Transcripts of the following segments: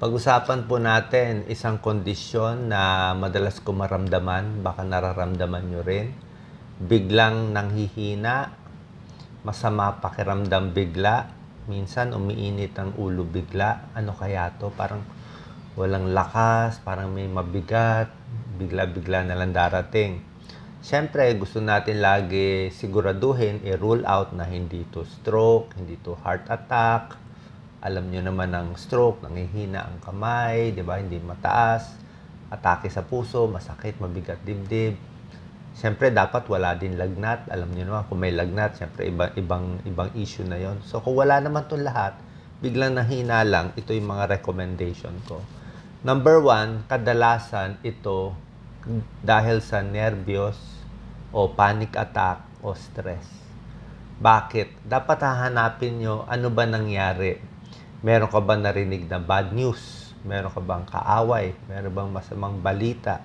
Pag-usapan po natin isang kondisyon na madalas ko maramdaman, baka nararamdaman nyo rin. Biglang nanghihina, masama pakiramdam bigla, minsan umiinit ang ulo bigla. Ano kaya to? Parang walang lakas, parang may mabigat, bigla-bigla na lang darating. Siyempre, gusto natin lagi siguraduhin, i-rule out na hindi to stroke, hindi to heart attack. Alam nyo naman ang stroke, nanghihina ang kamay, di ba? Hindi mataas, atake sa puso, masakit, mabigat dibdib. Siyempre, dapat wala din lagnat. Alam nyo naman, kung may lagnat, siyempre, ibang issue na yon. So, kung wala naman itong lahat, biglang nahina lang, ito yung mga recommendation ko. Number 1, kadalasan ito dahil sa nervyos o panic attack o stress. Bakit? Dapat hahanapin nyo ano ba nangyari. Meron ka ba narinig na bad news? Meron ka bang kaaway? Meron bang masamang balita?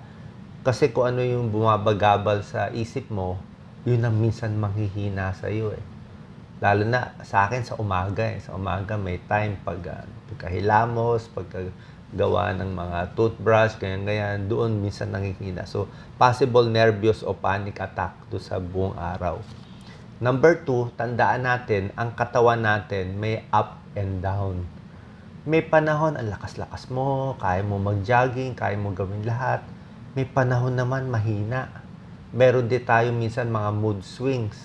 Kasi kung ano yung bumabagabal sa isip mo, yun ang minsan manghihina sa iyo eh. Lalo na sa akin sa umaga eh. Sa umaga may time pagkahilamos, pagkagawa ng mga toothbrush, ganyan-ganyan, doon minsan nanghihina. So, possible nervyos o panic attack do sa buong araw. Number 2, tandaan natin, ang katawan natin may up and down. May panahon, ang lakas-lakas mo, kaya mo mag-jogging, kaya mo gawin lahat. May panahon naman mahina. Meron din tayo minsan mga mood swings.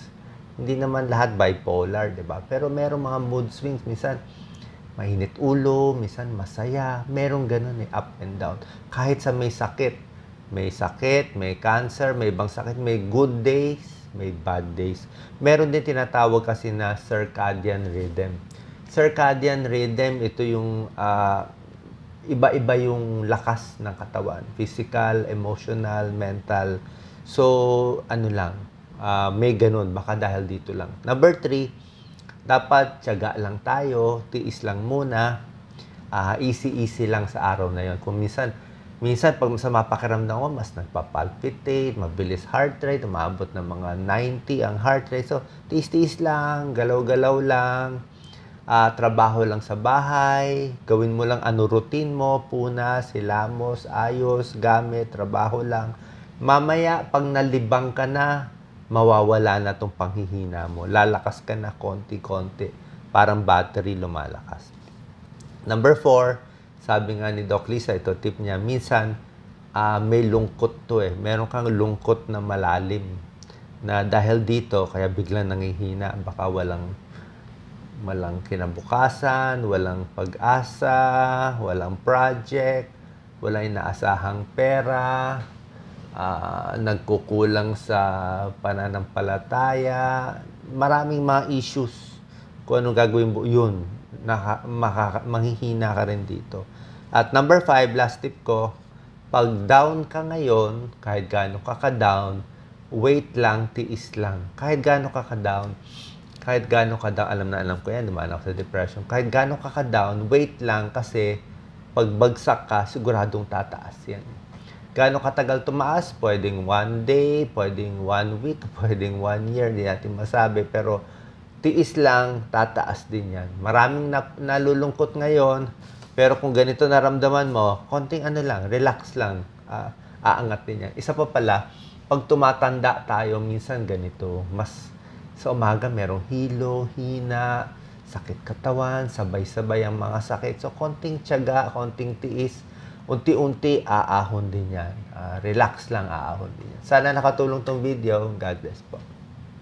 Hindi naman lahat bipolar, di ba? Pero meron mga mood swings. Minsan, mainit ulo, minsan masaya. Meron ganun eh, up and down. Kahit sa may sakit. May sakit, may cancer, may ibang sakit, may good days, may bad days. Meron din tinatawag kasi na circadian rhythm. Circadian rhythm, ito yung iba-iba yung lakas ng katawan. Physical, emotional, mental. So, may ganun. Baka dahil dito lang. Number 3, dapat tiyaga lang tayo, tiis lang muna. Easy-easy lang sa araw na yon. Kung minsan pag sa mapakiramdam ko, mas nagpapalpitate, mabilis heart rate, umabot ng mga 90 ang heart rate. So, tiis-tiis lang, galaw-galaw lang, trabaho lang sa bahay, gawin mo lang routine mo, punas, hilamos, ayos, gamit, trabaho lang. Mamaya, pag nalibang ka na, mawawala na itong panghihina mo. Lalakas ka na konti-konti, parang battery lumalakas. Number 4, sabi nga ni Doc Lisa, ito tip niya, minsan may lungkot to eh. Meron kang lungkot na malalim na dahil dito, kaya biglang nanghihina, baka walang kinabukasan, walang pag-asa, walang project, walang inaasahang pera, nagkukulang sa pananampalataya, maraming mga issues. Kung anong gagawin mo, yun, manghihina ka rin dito. At number 5, last tip ko, pag down ka ngayon, kahit gaano ka ka-down, wait lang, tiis lang. Kahit gaano ka ka-down, alam ko yan, dumaan ako sa depression. Kahit gaano ka ka-down, wait lang kasi pag bagsak ka, siguradong tataas yan. Gaano katagal tumaas? Pwedeng 1 day, pwedeng 1 week, pwedeng 1 year, hindi natin masabi. Pero tiis lang, tataas din yan. Maraming nalulungkot ngayon, pero kung ganito naramdaman mo, konting relax lang, aangat din yan. Isa pa pala, pag tumatanda tayo, minsan ganito, mas sa umaga merong hilo, hina, sakit katawan, sabay-sabay ang mga sakit. So, konting tiyaga, konting tiis, unti-unti, aahon din yan. Relax lang, aahon din yan. Sana nakatulong tong video. God bless po.